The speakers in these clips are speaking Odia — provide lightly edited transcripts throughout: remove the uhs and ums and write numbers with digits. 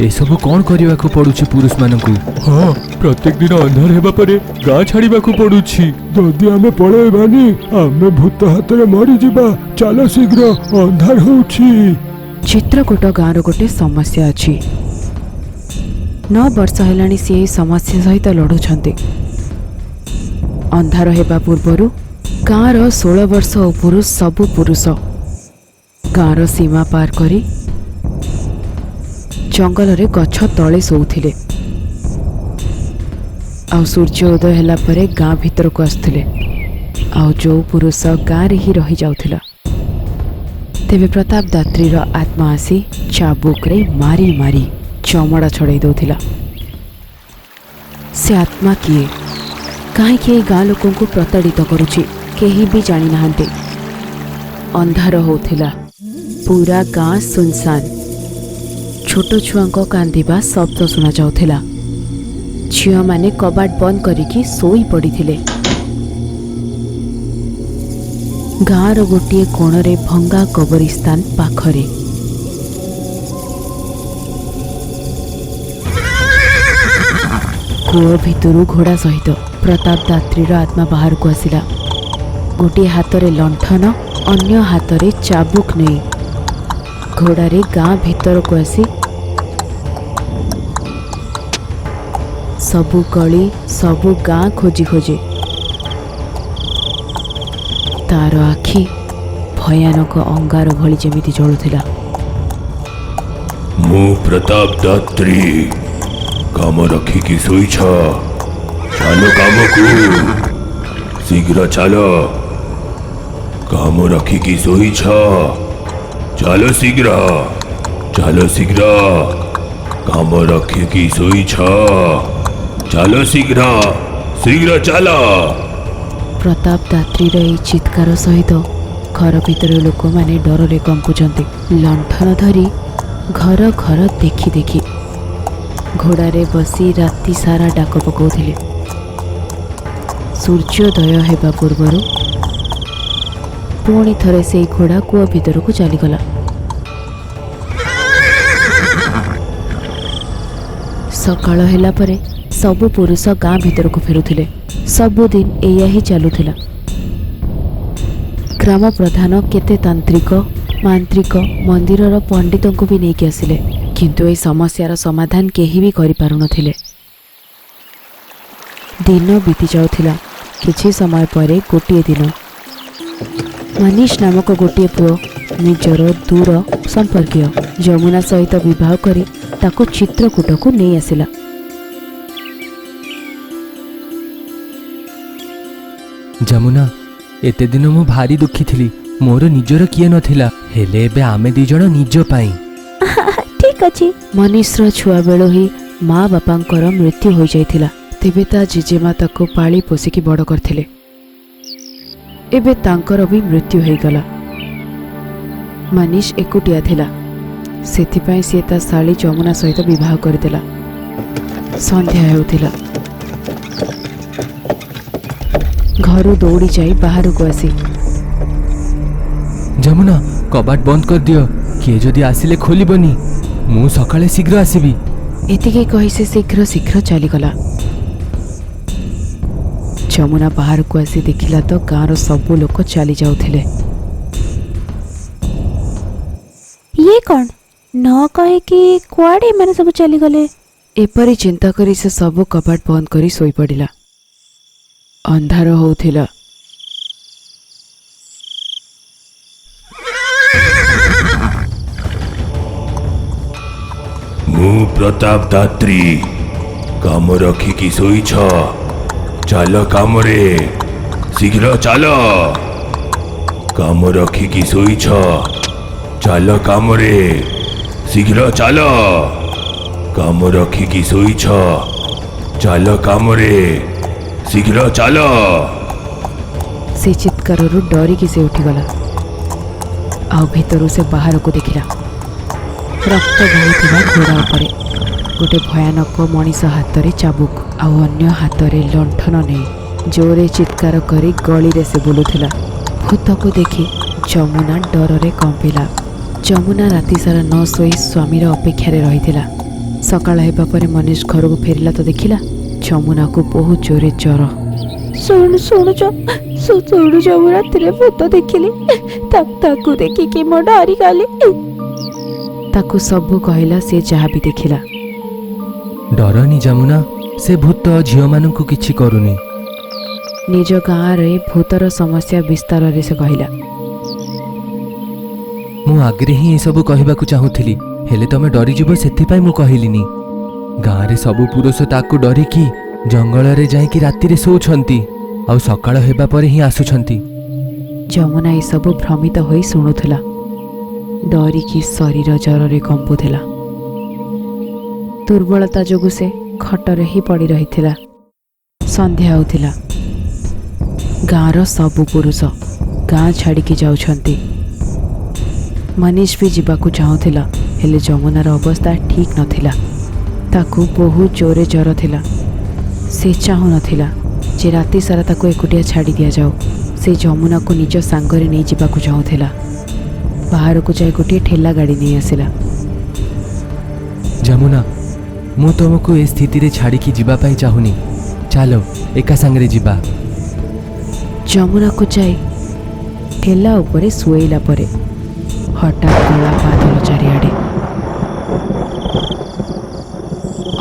एसबु कौन करने को पड़ुछि पुरुष मानकु? हाँ, प्रत्येक दिन अंधार हेबा परे गाँ छाड़िबा को पड़ुछि। जदि आमे पळेबानी आमे भूत हाथ रे मरि जिबा। चलो शीघ्र, अंधार होउछि। चित्रकूट गाँव गोटे समस्या अछि। 9 वर्ष हेलाणी सी एही समस्या सहित लड़ुछंती। अंधार हेबा पूर्वरु गाँवर 16 वर्ष उपरु सबु पुरुष गाँवर सीमा पार करी जंगल रे गछ तले सोउथिले। आ सूर्य उदय हेला परे गाँ भीतर को आसथिले। आ जो पुरुष गाँ रे ही रही जाउथिला। तेबे प्रताप दात्री रो आत्मा आसी चाबुक रे मारी मारी चमड़ा छड़ाई दउथिला। से आत्मा किए, कहीं के गाँ लोकों को प्रताड़ित करुछि केही भी जानी नाहंते। अंधार होउथिला, पूरा गाँ सुनसान। छोट छुआंको कांदिबा शब्द सुना जाउथिला। झियो माने कबाट बंद करिकी सोई पड़िथिले। गाँर गोटे कोणरे भंगा कबरिस्तान पाखरे कूଅ भितरु घोड़ा सहित प्रताप दात्रीर आत्मा बाहर को आसिला। गोटे हाथरे लंठन, अन्य हाथरे चाबुक नहीं घोड़ारे गाँ भीतर को आसी सबु गली सबु गाँ खोजी खोजे। तार आखि भयानक अंगार भली जेमिति जळुथिला। मु प्रताप दात्री काम रखिकी शोइछ। चलो काम को शीघ्र चलो। काम रखिकी शोइछ। चलो शीघ्र, चलो शीघ्र। काम रखिकी शोइछ। चलो शीघ्र, शीघ्र चलो। प्रताप दात्रीर एई चित्कार सहित घर भितर लोक माने डररे कंपुचंती। लंठन धरी घर घर देखी देखी घोड़ारे बसी राति सारा डाक पकाउथिले। सूर्योदय हेबा पूर्वरु पुणी थरे से घोड़ा कूଅ भीतर को चलीगला। सकाळ हेला परे सबु पुरुष गाँ भीतर को फेरुथिले। सबुदिन एया ही चलुथिला। ग्राम प्रधान केते तांत्रिक मांत्रिक मंदिरर पंडितों को भी नहीं आसिले, किंतु ए समस्यार समाधान केही भी करि पारु नथिले। दिन बीती जाउथिला। किछि समय परे गोटिए दिन मनीष नामक गोटिए पुओ निजर दूर संपर्कीय जमुना सहित विवाह करी ताको चित्रकूट को नहीं आसिला। जमुना, एते दिन मु भारी दुखी थिली। मोर निजर किए नथिला, हेले एबे आमे दी जण निज पाई। ठीक अछि। मनीषर छुआ बेलो ही माँ बापांकर मृत्यु हो जाइथिला। तेबे ता जेजेमा ताको पाली पोसिकी बड़ करथिले। एबे तांकर भी मृत्यु हो गला। मनीष एकुटिया थिला, सेथिपाई से ता साली जमुना सहित विवाह करदेला। संध्या हेउथिला। घर दौड़ी जाई बाहर को आसी, जमुना कबाट बंद कर दियो। किए जदि आसिले खोलिबनी। मु सकाळे शीघ्र आसीबी। एतिके कही से शीघ्र शीघ्र चलीगला। जमुना बाहर को आसी देखिला तो गाँर सबु लोक चली जाउथिले। ये कौन न कहे कि कुआडे माने सब चली गले। एपरी चिंता करी से सब कबाट बंद करी सोई पड़िला। अंधार होउथिला। मु प्रताप दात्री काम रखिकी शोइछ। चलो काम रे, शीघ्र चलो। काम रखिकी शोइछ। चलो काम रे, शीघ्र चलो। काम रखिकी शोइछ। चलो काम रे, शीघ्र चलो। से चित्कारु डरिकी से उठीगला। आउ भितरु से बाहर को देखिला। रक्त बहूथिबा घोड़ा उपरे गोटे भयानक मनीष हाथ रे चाबुक आउ अन्य हाथ रे लंठन नहीं जोरे चित्कार करी गली रे से बुलुथिला। भूत को देखी जमुना डर रे कंपिला। जमुना राति सारा न सोई स्वामीर अपेक्षा रे रहिथिला। ସକାଳ ହେବା ପରେ ମନୀଷ ଘରକୁ ଫେରିଲା ତ ଦେଖିଲା ଯମୁନାକୁ ବହୁତ ଜୋରେ ଜ୍ୱର। ଶୁଣୁଛ ମୁଁ ରାତିରେ ଭୂତ ଦେଖିଲି, ତାକୁ ଦେଖିକି ମୁଁ ଡରିଗଲି। ତାକୁ ସବୁ କହିଲା ସେ ଯାହା ବି ଦେଖିଲା। ଡରନି ଯମୁନା, ସେ ଭୂତ ଝିଅମାନଙ୍କୁ କିଛି କରୁନି। ନିଜ ଗାଁରେ ଭୂତର ସମସ୍ୟା ବିସ୍ତାରରେ ସେ କହିଲା। ମୁଁ ଆଗରେ ହିଁ ଏସବୁ କହିବାକୁ ଚାହୁଁଥିଲି, ହେଲେ ତମେ ଡରିଯିବ ସେଥିପାଇଁ ମୁଁ କହିଲିନି। ଗାଁରେ ସବୁ ପୁରୁଷ ତାକୁ ଡରିକି ଜଙ୍ଗଲରେ ଯାଇକି ରାତିରେ ଶୋଉଛନ୍ତି, ଆଉ ସକାଳ ହେବା ପରେ ହିଁ ଆସୁଛନ୍ତି। ଯମୁନା ଏସବୁ ଭ୍ରମିତ ହୋଇ ଶୁଣୁଥିଲା, ଡରିକି ଶରୀର ଜ୍ୱରରେ କମ୍ପୁଥିଲା। ଦୁର୍ବଳତା ଯୋଗୁଁ ସେ ଖଟରେ ହିଁ ପଡ଼ି ରହିଥିଲା। ସନ୍ଧ୍ୟା ହେଉଥିଲା। ଗାଁର ସବୁ ପୁରୁଷ ଗାଁ ଛାଡ଼ିକି ଯାଉଛନ୍ତି। ମନୀଷ ବି ଯିବାକୁ ଚାହୁଁଥିଲା, ହେଲେ ଯମୁନାର ଅବସ୍ଥା ଠିକ୍ ନଥିଲା। ତାକୁ ବହୁତ ଜୋରେ ଜ୍ୱର ଥିଲା। ସେ ଚାହୁଁନଥିଲା ଯେ ରାତି ସାରା ତାକୁ ଏକୁଟିଆ ଛାଡ଼ି ଦିଆଯାଉ। ସେ ଯମୁନାକୁ ନିଜ ସାଙ୍ଗରେ ନେଇଯିବାକୁ ଚାହୁଁଥିଲା। ବାହାରକୁ ଯାଇ ଗୋଟିଏ ଠେଲା ଗାଡ଼ି ନେଇ ଆସିଲା। ଯମୁନା, ମୁଁ ତମକୁ ଏ ସ୍ଥିତିରେ ଛାଡ଼ିକି ଯିବା ପାଇଁ ଚାହୁଁନି, ଚାଲ ଏକା ସାଙ୍ଗରେ ଯିବା। ଯମୁନାକୁ ଯାଇ ଠେଲା ଉପରେ ଶୁଆଇଲା ପରେ ହଠାତ୍ କଳା ବାଦଲ ଚାରିଆଡ଼େ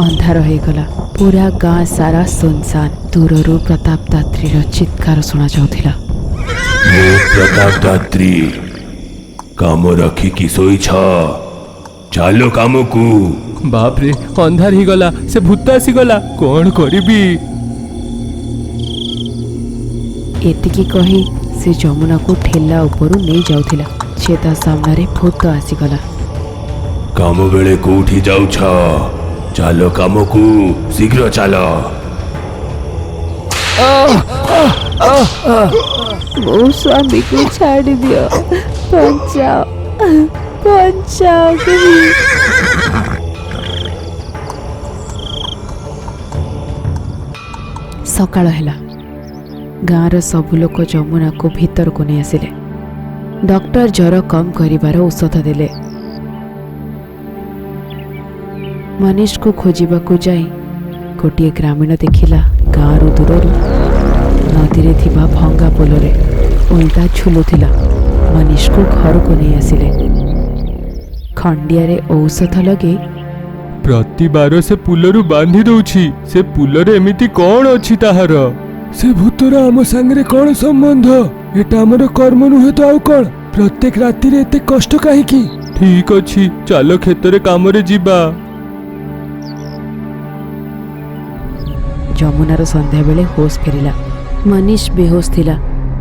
ଅନ୍ଧାର ହେଇଗଲା। ପୁରା ଗାଁ ସାରା ସୁନସାନ। ଦୂରରୁ ପ୍ରତାପ ଦାତ୍ରୀର ଚିତ୍କାର ଶୁଣାଯାଉଥିଲା। ମୁଁ ପ୍ରତାପ ଦାତ୍ରୀ, କାମ ରଖିକି ଶୋଇଛ, ଚାଲ କାମକୁ। ବାପରେ, ଅନ୍ଧାର ହେଇଗଲା, ସେ ଭୂତ ଆସିଗଲା, କଣ କରିବି? ଏତିକି କହି ସେ ଯମୁନାକୁ ଠେଲା ଉପରୁ ନେଇ ଯାଉଥିଲା ଯେ ତା ସାମ୍ନାରେ ଭୂତ ଆସିଗଲା। କାମ ବେଳେ କୋଉଠି ଯାଉଛ? ଚାଲ କାମକୁ, ଶୀଘ୍ର ଚାଲ। ମୋ ସ୍ୱାମୀକୁ ଛାଡ଼ି ଦିଅ, ବଞ୍ଚାଅ। ସକାଳ ହେଲା। ଗାଁର ସବୁ ଲୋକ ଯମୁନାକୁ ଭିତରକୁ ନେଇ ଆସିଲେ। ଡକ୍ଟର ଜ୍ୱର କମ୍ କରିବାର ଔଷଧ ଦେଲେ। ମନୀଷକୁ ଖୋଜିବାକୁ ଯାଇ ଗୋଟିଏ ଗ୍ରାମୀଣ ଦେଖିଲା ଗାଁରୁ ଦୂରରୁ ନଦୀରେ ଥିବା ଭଙ୍ଗା ପୋଲରେ ଓଲଟା ଝୁଲୁଥିଲା। ମନୀଷକୁ ଘରକୁ ନେଇ ଆସିଲେ। ଖଣ୍ଡିଆରେ ଔଷଧ ଲଗେଇ ପ୍ରତିବାର ସେ ପୁଲରୁ ବାନ୍ଧି ଦଉଛି। ସେ ପୁଲରେ ଏମିତି କଣ ଅଛି ତାହାର? ସେ ଭୂତର ଆମ ସାଙ୍ଗରେ କଣ ସମ୍ବନ୍ଧ? ଏଟା ଆମର କର୍ମ ନୁହେଁ ତ ଆଉ କଣ? ପ୍ରତ୍ୟେକ ରାତିରେ ଏତେ କଷ୍ଟ କାହିଁକି? ଠିକ ଅଛି, ଚାଲ କ୍ଷେତରେ କାମରେ ଯିବା। ଯମୁନାର ସନ୍ଧ୍ୟାବେଳେ ହୋସ୍ ଫେରିଲା। ମନୀଷ ବେହୋସ୍ ଥିଲା,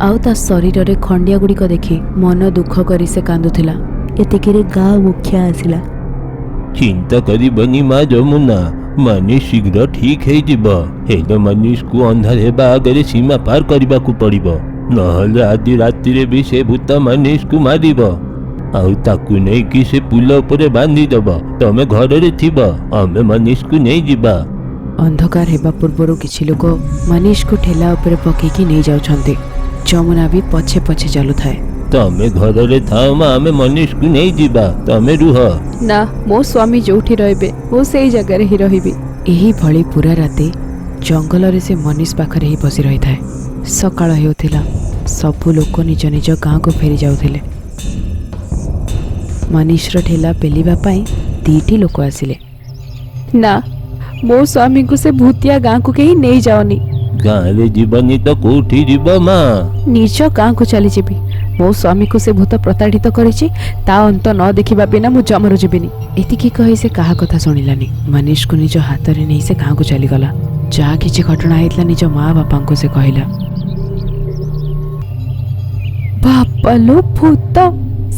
ଆଉ ତା ଶରୀରରେ ଖଣ୍ଡିଆ ଗୁଡ଼ିକ ଦେଖି ମନ ଦୁଃଖ କରି ସେ କାନ୍ଦୁଥିଲା। ଏତିକିରେ ଗାଁ ମୁଖିଆ ଆସିଲା। ଚିନ୍ତା କରିବନି ମା ଯମୁନା, ମନୀଷ ଶୀଘ୍ର ଠିକ ହେଇଯିବ। ହେଲେ ମନୀଷକୁ ଅନ୍ଧାର ହେବା ଆଗରେ ସୀମା ପାର କରିବାକୁ ପଡ଼ିବ, ନହେଲେ ଆଜି ରାତିରେ ବି ସେ ଭୂତ ମନୀଷକୁ ମାରିବ, ଆଉ ତାକୁ ନେଇକି ସେ ପୁଲ ଉପରେ ବାନ୍ଧିଦେବ। ତମେ ଘରରେ ଥିବ, ଆମେ ମନୀଷକୁ ନେଇଯିବା। ଅନ୍ଧକାର ହେବା ପୂର୍ବରୁ କିଛି ଲୋକ ମନୀଷକୁ ଠେଲା ଉପରେ ପକେଇକି ନେଇ ଯାଉଛନ୍ତି। ଯମୁନା ବି ପଛେ ପଛେ ଚାଲୁଥାଏ। ତମେ ଘରରେ ଥାଅ ମା, ଆମେ ମନୀଷକୁ ନେଇଯିବା, ତମେ ରୁହ। ନା, ମୋ ସ୍ୱାମୀ ଯୋଉଠି ରହିବେ ମୁଁ ସେଇ ଜାଗାରେ ହିଁ ରହିବି। ଏହିଭଳି ପୁରା ରାତି ଜଙ୍ଗଲରେ ସେ ମନୀଷ ପାଖରେ ହିଁ ବସି ରହିଥାଏ। ସକାଳ ହେଉଥିଲା। ସବୁ ଲୋକ ନିଜ ନିଜ ଗାଁକୁ ଫେରି ଯାଉଥିଲେ। ମନୀଷର ଠେଲା ପେଲିବା ପାଇଁ 2ଟି ଲୋକ ଆସିଲେ। ନା, ମୋ ସ୍ୱାମୀଙ୍କୁ ସେ ଭୂତିଆ ଗାଁକୁ କେହି ନେଇଯାଅନି। ଗାଁରେ ଯିବନି ତ କୋଉଠି ଯିବ ମା? ନିଜ ଗାଁକୁ ଚାଲିଯିବି। ମୋ ସ୍ୱାମୀକୁ ସେ ଭୂତ ପ୍ରତାଡ଼ିତ କରିଛି, ତା ଅନ୍ତ ନ ଦେଖିବା ବିନା ମୁଁ ଜମରୁ ଯିବିନି। ଏତିକି କହି ସେ କାହା କଥା ଶୁଣିଲାନି। ମନୀଷକୁ ନିଜ ହାତରେ ନେଇ ସେ ଗାଁକୁ ଚାଲିଗଲା। ଯାହା କିଛି ଘଟଣା ହେଇଥିଲା ନିଜ ମା ବାପାଙ୍କୁ ସେ କହିଲା। ବାପାଲୋ ଭୂତ,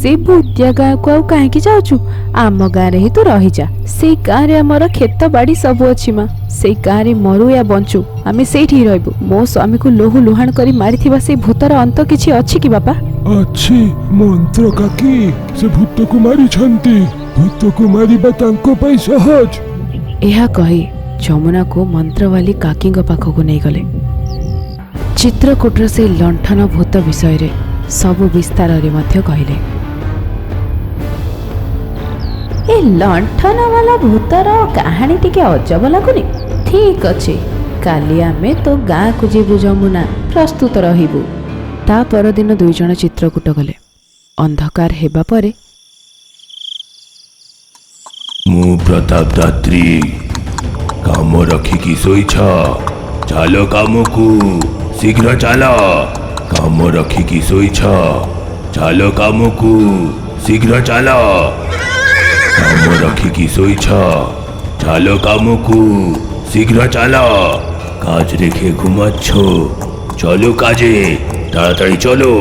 ସେ ଭୂତିଆ ଗାଁକୁ ଆଉ କାହିଁକି ଯାଉଛୁ? ଆମ ଗାଁରେ ହିଁ ତୁ ରହିଯା। ସେଇ ଗାଁରେ ଆମର କ୍ଷେତ ବାଡ଼ି ସବୁ ଅଛି ମା। ସେଇ ଗାଁରେ ମରୁ ୟା ବଞ୍ଚୁ ଆମେ ସେଇଠି ହିଁ ରହିବୁ। ମୋ ସ୍ୱାମୀକୁ ଲୁହୁ ଲୁହାଣ କରି ମାରିଥିବା ସେଇ ଭୂତର ଅନ୍ତ କିଛି ଅଛି କି ବାପା? ଅଛି, ମନ୍ତ୍ର କାକି ସେ ଭୂତକୁ ମାରିଛନ୍ତି। ଭୂତକୁ ମାରିବା ତାଙ୍କ ପାଇଁ ସହଜ। ଏହା କହି ଯମୁନାକୁ ମନ୍ତ୍ରବାଲି କାକିଙ୍କ ପାଖକୁ ନେଇଗଲେ। ଚିତ୍ରକୂଟର ସେଇ ଲଣ୍ଠନ ଭୂତ ବିଷୟରେ ସବୁ ବିସ୍ତାରରେ ମଧ୍ୟ କହିଲେ। ଏ ଲଣ୍ଠନ ବାଲା ଭୂତର କାହାଣୀ ଟିକେ ଅଜବ ଲାଗୁନି? ଠିକ୍ ଅଛି, କାଲି ଆମେ ତୋ ଗାଁକୁ ଯିବୁ ଯମୁନା, ପ୍ରସ୍ତୁତ ରହିବୁ। ତା ପରଦିନ ଦୁଇଜଣ ଚିତ୍ରକୂଟ ଗଲେ। ଅନ୍ଧକାର ହେବା ପରେ ମୁଁ ପ୍ରତାପ ଦାତ୍ରୀ, କାମ ରଖିକି ଶୋଇଛ? ଚାଲ କାମକୁ, ଶୀଘ୍ର ଚାଲ। କାମ ରଖିକି ଶୋଇଛ? ଚାଲ କାମକୁ, ଶୀଘ୍ର ଚାଲ। কাম রাখিকি শোইছ? চালো কামকু, শীঘ্র চালো। কাজ রেখে ঘুমাচ্ছ, চলো কাজে, তাড়াতাড়ি চলো।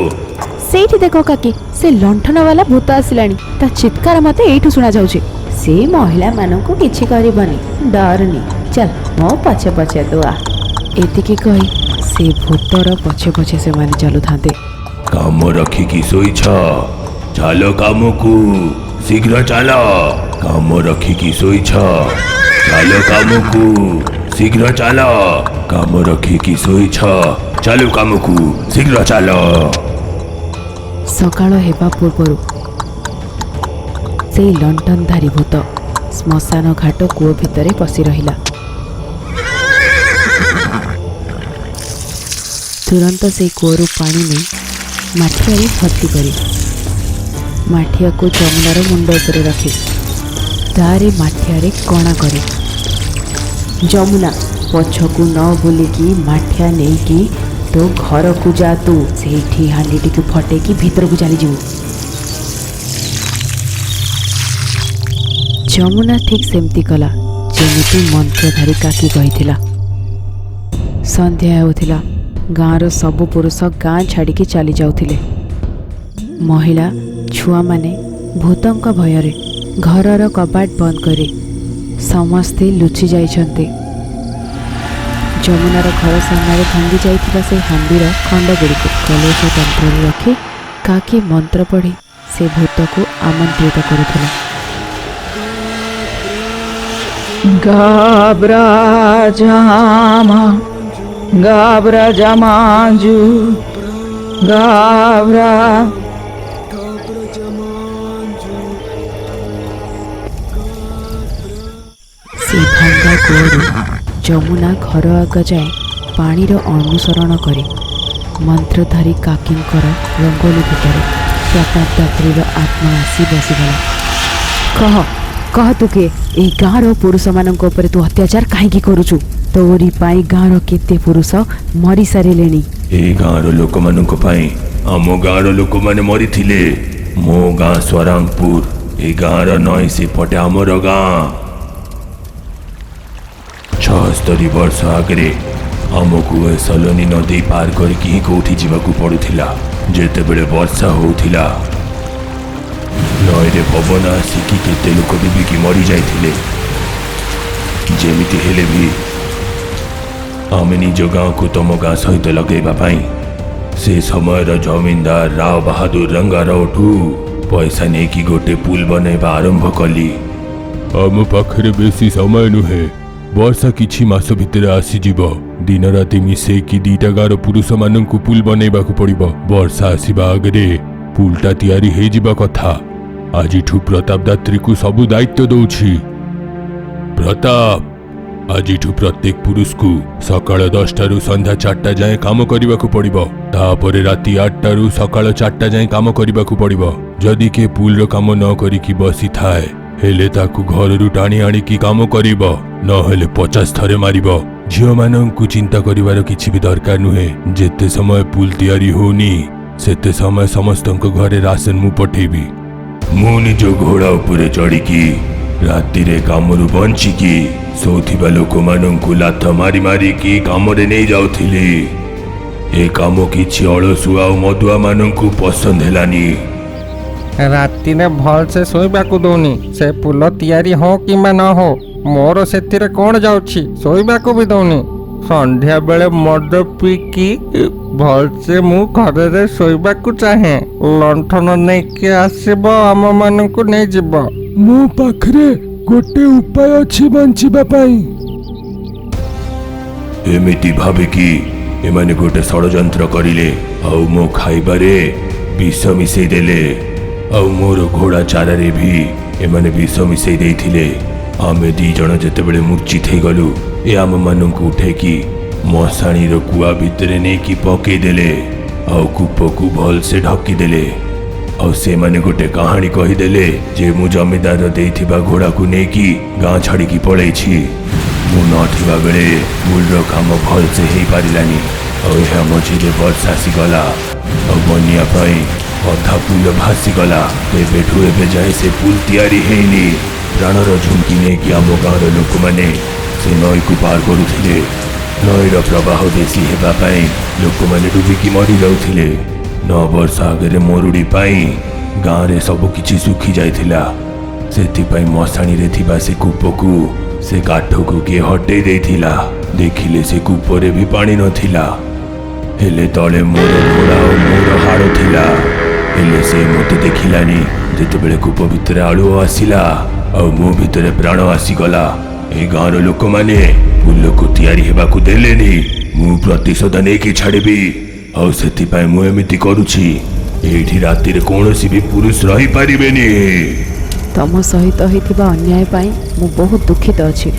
ସେଇଠି ଦେଖ କାକି, ସେ ଲଣ୍ଠନ ବାଲା ଭୂତ ଆସିଲାଣି। ତା ଚିତ୍କାର ମତେ ଏଇଠୁ ଶୁଣା ଯାଉଛି। ସେ ମହିଳାମାନଙ୍କୁ କିଛି କରିବନି, ଡରନି, ଚାଲ ମୋ ପଛେ ପଛେ ଦୁଆ। ଏତିକି କହି ସେ ଭୂତର ପଛେ ପଛେ ସେମାନେ ଚାଲୁଥାନ୍ତେ। কাম রাখিকি শোইছ? চালো কামকু, শীঘ্র চালো। কাম রাখিকি শোইছ? চালো কামকু, শীঘ্র চালো। কাম রাখিকি শোইছ? চালো কামকু, শীঘ্র চালো। ସକାଳ ହେବା ପୂର୍ବରୁ ସେଇ ଲଣ୍ଠନଧାରୀ ଭୂତ ଶ୍ମଶାନ ଘାଟ କୂଅ ଭିତରେ ପଶି ରହିଲା। ତୁରନ୍ତ ସେଇ କୂଅରୁ ପାଣି ନେଇ ମାଠିଆରେ ଭର୍ତ୍ତି କରି ମାଠିଆକୁ ଯମୁନାର ମୁଣ୍ଡ ଉପରେ ରଖି ତାରି ମାଠିଆରେ କଣା କରି ଯମୁନା ପଛକୁ ନ ବୁଲିକି ମାଠିଆ ନେଇକି ତୋ ଘରକୁ ଯା। ତୁ ସେଇଠି ହାଣ୍ଡିଟିକୁ ଫଟେଇକି ଭିତରକୁ ଚାଲିଯିବୁ। ଯମୁନା ଠିକ୍ ସେମିତି କଲା ଯେମିତି ମନ୍ତ୍ରଧାରୀ କାକି କହିଥିଲା। ସନ୍ଧ୍ୟା ହେଉଥିଲା। ଗାଁର ସବୁ ପୁରୁଷ ଗାଁ ଛାଡ଼ିକି ଚାଲି ଯାଉଥିଲେ। ମହିଳା ଛୁଆମାନେ ଭୂତଙ୍କ ଭୟରେ ଘରର କବାଟ ବନ୍ଦ କରି ସମସ୍ତେ ଲୁଚି ଯାଇଛନ୍ତି। ଯମୁନାର ଘର ସାମ୍ନାରେ ଭାଙ୍ଗି ଯାଇଥିବା ସେ ହାଣ୍ଡିର ଖଣ୍ଡଗୁଡ଼ିକୁ କଲେଜ ତନ୍ତ୍ରରେ ରଖି କାକି ମନ୍ତ୍ର ପଢ଼ି ସେ ଭୂତକୁ ଆମନ୍ତ୍ରିତ କରୁଥିଲା। Gabrajama, Gabrajamanju, Gabra. ସେ ଭଙ୍ଗା କୂଅରୁ ଯମୁନା ଘର ଆଗ ଯାଏ ପାଣିର ଅନୁସରଣ କରି ମନ୍ତ୍ରଧାରୀ କାକିଙ୍କର ରଙ୍ଗୋଲି ଭିତରେ ପ୍ରତାପ ଦାତ୍ରୀର ଆତ୍ମା ଆସି ବସିଗଲା। କହ କହ, ତୁ କିଏ? ଏହି ଗାଁର ପୁରୁଷମାନଙ୍କ ଉପରେ ତୁ ଅତ୍ୟାଚାର କାହିଁକି କରୁଛୁ? ତୋରି ପାଇଁ ଗାଁର କେତେ ପୁରୁଷ ମରିସାରିଲେଣି। ଏ ଗାଁର ଲୋକମାନଙ୍କ ପାଇଁ ଆମ ଗାଁର ଲୋକମାନେ ମରିଥିଲେ। ମୋ ଗାଁ ସ୍ୱରାଙ୍ଗପୁର, ଏ ଗାଁର ନଈ ସେପଟେ ଆମର ଗାଁ। 76 ବର୍ଷ ଆଗରେ ଆମକୁ ଏ ସଲନି ନଦୀ ପାର କରିକି ହିଁ କୋଉଠି ଯିବାକୁ ପଡୁଥିଲା। ଯେତେବେଳେ ବର୍ଷା ହଉଥିଲା, ନଈରେ ପବନ ଆସିକି କେତେ ଲୋକ ଡୁବିକି ମରିଯାଇଥିଲେ। ଯେମିତି ହେଲେ ବି ଆମେ ନିଜ ଗାଁକୁ ତମ ଗାଁ ସହିତ ଲଗେଇବା ପାଇଁ ସେ ସମୟର ଜମିଦାର ରାଓ ବାହାଦୁର ରଙ୍ଗାରାଓଠୁ ପଇସା ନେଇକି ଗୋଟେ ପୁଲ ବନେଇବା ଆରମ୍ଭ କଲି। ଆମ ପାଖରେ ବେଶୀ ସମୟ ନୁହେଁ, ବର୍ଷା କିଛି ମାସ ଭିତରେ ଆସିଯିବ। ଦିନ ରାତି ମିଶେଇକି 2ଟା ଗାଁର ପୁରୁଷମାନଙ୍କୁ ପୁଲ ବନେଇବାକୁ ପଡ଼ିବ। ବର୍ଷା ଆସିବା ଆଗରେ ପୁଲଟା ତିଆରି ହେଇଯିବା କଥା। ଆଜିଠୁ ପ୍ରତାପ ଦାତ୍ରୀକୁ ସବୁ ଦାୟିତ୍ୱ ଦଉଛି। ପ୍ରତାପ, ଆଜିଠୁ ପ୍ରତ୍ୟେକ ପୁରୁଷକୁ ସକାଳ 10ଟାରୁ ସନ୍ଧ୍ୟା 4ଟା ଯାଏଁ କାମ କରିବାକୁ ପଡ଼ିବ। ତାପରେ ରାତି 8ଟାରୁ ସକାଳ 4ଟା ଯାଏଁ କାମ କରିବାକୁ ପଡ଼ିବ। ଯଦି କିଏ ପୁଲର କାମ ନ କରିକି ବସିଥାଏ, ହେଲେ ତାକୁ ଘରରୁ ଟାଣି ଆଣିକି କାମ କରିବ, ନହେଲେ 50 ଥରେ ମାରିବ। ଝିଅମାନଙ୍କୁ ଚିନ୍ତା କରିବାର କିଛି ବି ଦରକାର ନୁହେଁ। ଯେତେ ସମୟ ପୁଲ ତିଆରି ହଉନି, ସେତେ ସମୟ ସମସ୍ତଙ୍କ ଘରେ ରାସନ ମୁଁ ପଠେଇବି। ମୁଁ ନିଜ ଘୋଡ଼ା ଉପରେ ଚଢ଼ିକି ରାତିରେ କାମରୁ ବଞ୍ଚିକି ଶୋଉଥିବା ଲୋକମାନଙ୍କୁ ଲାଥ ମାରି ମାରିକି କାମରେ ନେଇ ଯାଉଥିଲି। ଏ କାମ କିଛି ଅଳସୁଆ ଆଉ ମଦୁଆ ମାନଙ୍କୁ ପସନ୍ଦ ହେଲାନି। ରାତିରେ ଭଲସେ ଶୋଇବାକୁ ଦଉନି। ସେ ପୁଲ ତିଆରି ହଉ କିମ୍ବା ନ ହଉ, ମୋର ସେଥିରେ କ'ଣ ଯାଉଛି? ଶୋଇବାକୁ ବି ଦଉନି। ସନ୍ଧ୍ୟା ବେଳେ ମଦ ପିଇକି ଭଲସେ ମୁଁ ଘରରେ ଶୋଇବାକୁ ଚାହେଁ। ଲଣ୍ଠନ ନେଇକି ଆସିବ, ଆମମାନଙ୍କୁ ନେଇଯିବ। ମୋ ପାଖରେ ଗୋଟେ ଉପାୟ ଅଛି ବଞ୍ଚିବା ପାଇଁ। ଏମିତି ଭାବିକି ଏମାନେ ଗୋଟେ ଷଡ଼ଯନ୍ତ୍ର କରିଲେ ଆଉ ମୋ ଖାଇବାରେ ବିଷ ମିଶେଇ ଦେଲେ। ଆଉ ମୋର ଘୋଡ଼ା ଚାରାରେ ବି ଏମାନେ ବିଷ ମିଶେଇ ଦେଇଥିଲେ। ଆମେ 2 ଜଣ ଯେତେବେଳେ ମୂର୍ଚ୍ଛିତ ହେଇଗଲୁ, ଏ ଆମମାନଙ୍କୁ ଉଠେଇକି ମଶାଣିର କୁଆ ଭିତରେ ନେଇକି ପକେଇଦେଲେ ଆଉ କୂପକୁ ଭଲସେ ଢକିଦେଲେ। ଆଉ ସେମାନେ ଗୋଟେ କାହାଣୀ କହିଦେଲେ ଯେ ମୁଁ ଜମିଦାର ଦେଇଥିବା ଘୋଡ଼ାକୁ ନେଇକି ଗାଁ ଛାଡ଼ିକି ପଳେଇଛି। ମୁଁ ନଥିବା ବେଳେ ପୁଲର କାମ ଭଲସେ ହେଇପାରିଲାନି। ଆଉ ଏହା ମଝିରେ ବର୍ଷା ଆସିଗଲା ଆଉ ବନ୍ୟା ପାଇଁ ଅଧା ପୁଲ ଭାସିଗଲା। ଏବେଠୁ ଏବେ ଯାଏ ସେ ପୁଲ ତିଆରି ହେଇନି। ପ୍ରାଣର ଝୁଙ୍କି ନେଇକି ଆମ ଗାଁର ଲୋକମାନେ ସେ ନଈକୁ ପାର କରୁଥିଲେ। ନଈର ପ୍ରବାହ ବେଶୀ ହେବା ପାଇଁ ଲୋକମାନେ ଡୁବିକି ମରିଯାଉଥିଲେ। 9 ବର୍ଷ ଆଗରେ ମରୁଡ଼ି ପାଇଁ ଗାଁରେ ସବୁ କିଛି ଶୁଖି ଯାଇଥିଲା। ସେଥିପାଇଁ ମଶାଣିରେ ଥିବା ସେ କୂପକୁ ସେ କାଠକୁ କିଏ ହଟେଇ ଦେଇଥିଲା। ଦେଖିଲେ ସେ କୂପରେ ବି ପାଣି ନଥିଲା, ହେଲେ ତଳେ ମୋର ଘୋଡ଼ା ଆଉ ମୋର ହାଡ଼ ଥିଲା। ହେଲେ ସେ ମୋତେ ଦେଖିଲାନି। ଯେତେବେଳେ କୂପ ଭିତରେ ଆଳୁଅ ଆସିଲା ଆଉ ମୋ ଭିତରେ ପ୍ରାଣ ଆସିଗଲା, ଏ ଗାଁର ଲୋକମାନେ ପୁଲକୁ ତିଆରି ହେବାକୁ ଦେଲେନି। ମୁଁ ପ୍ରତିଶୋଧ ନେଇକି ଛାଡ଼ିବି, ଆଉ ସେଥିପାଇଁ ମୁଁ ଏମିତି କରୁଛି। ଏଇଠି ରାତିରେ କୌଣସି ବି ପୁରୁଷ ରହିପାରିବେନି। ତମ ସହିତ ହୋଇଥିବା ଅନ୍ୟାୟ ପାଇଁ ମୁଁ ବହୁତ ଦୁଃଖିତ ଅଛି,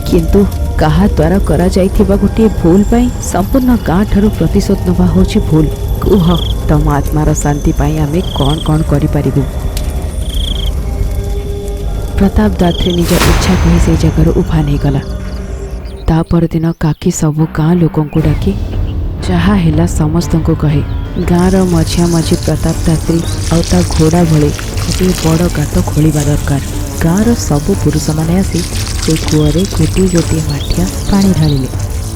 କିନ୍ତୁ କାହା ଦ୍ୱାରା କରାଯାଇଥିବା ଗୋଟିଏ ଭୁଲ ପାଇଁ ସମ୍ପୂର୍ଣ୍ଣ ଗାଁ ଠାରୁ ପ୍ରତିଶୋଧ ନେବା ହେଉଛି ଭୁଲ। କୁହ, ତମ ଆତ୍ମାର ଶାନ୍ତି ପାଇଁ ଆମେ କ'ଣ କ'ଣ କରିପାରିବୁ? ପ୍ରତାପ ଦାତ୍ରୀ ନିଜ ଇଚ୍ଛା କହି ସେଇ ଜାଗାରୁ ଉଭା ନେଇଗଲା। ତା ପରଦିନ କାକି ସବୁ ଗାଁ ଲୋକଙ୍କୁ ଡାକି ଯାହା ହେଲା ସମସ୍ତଙ୍କୁ କହେ। ଗାଁର ମଝିଆ ମଝି ପ୍ରତାପ ଦାତ୍ରୀ ଆଉ ତା ଘୋଡ଼ା ଭଳି ଗୋଟିଏ ବଡ଼ ଗାତ ଖୋଳିବା ଦରକାର। ଗାଁର ସବୁ ପୁରୁଷମାନେ ଆସି ସେ କୂଅରେ ଗୋଟିଏ ଗୋଟିଏ ମାଠିଆ ପାଣି ଢାଳିଲେ।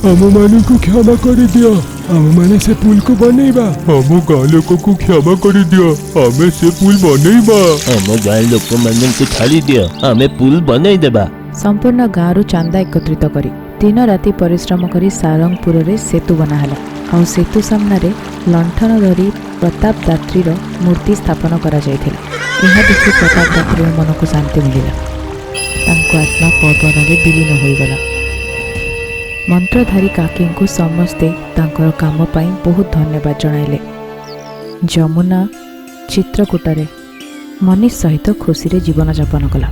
ଆମମାନଙ୍କୁ କ୍ଷମା କରିଦିଅ, ଆମମାନେ ସେ ପୁଲକୁ ବନେଇବା। ଆମ ଗାଁ ଲୋକକୁ କ୍ଷମା କରିଦିଅ, ଆମେ ସେ ପୁଲ ବନେଇବା। ଆମ ଗାଁ ଲୋକମାନଙ୍କୁ ଛାଡ଼ି ଦିଅ, ଆମେ ପୁଲ ବନେଇଦେବା। ସମ୍ପୂର୍ଣ୍ଣ ଗାଁରୁ ଚାନ୍ଦା ଏକତ୍ରିତ କରି ଦିନ ରାତି ପରିଶ୍ରମ କରି ସାରଙ୍ଗପୁରରେ ସେତୁ ବନାହେଲା। ଆଉ ସେତୁ ସାମ୍ନାରେ ଲଣ୍ଠନ ଧରି ପ୍ରତାପ ଦାତ୍ରୀର ମୂର୍ତ୍ତି ସ୍ଥାପନ କରାଯାଇଥିଲା। ଏହା ଦେଖି ପ୍ରତାପ ଦାତ୍ରୀର ମନକୁ ଶାନ୍ତି ମିଳିଲା। ତାଙ୍କ ଆତ୍ମା ପବନରେ ବିଲୀନ ହୋଇଗଲା। ମନ୍ତ୍ରଧାରୀ କାକିଙ୍କୁ ସମସ୍ତେ ତାଙ୍କର କାମ ପାଇଁ ବହୁତ ଧନ୍ୟବାଦ ଜଣାଇଲେ। ଯମୁନା ଚିତ୍ରକୂଟରେ ମନୀଷ ସହିତ ଖୁସିରେ ଜୀବନଯାପନ କଲା।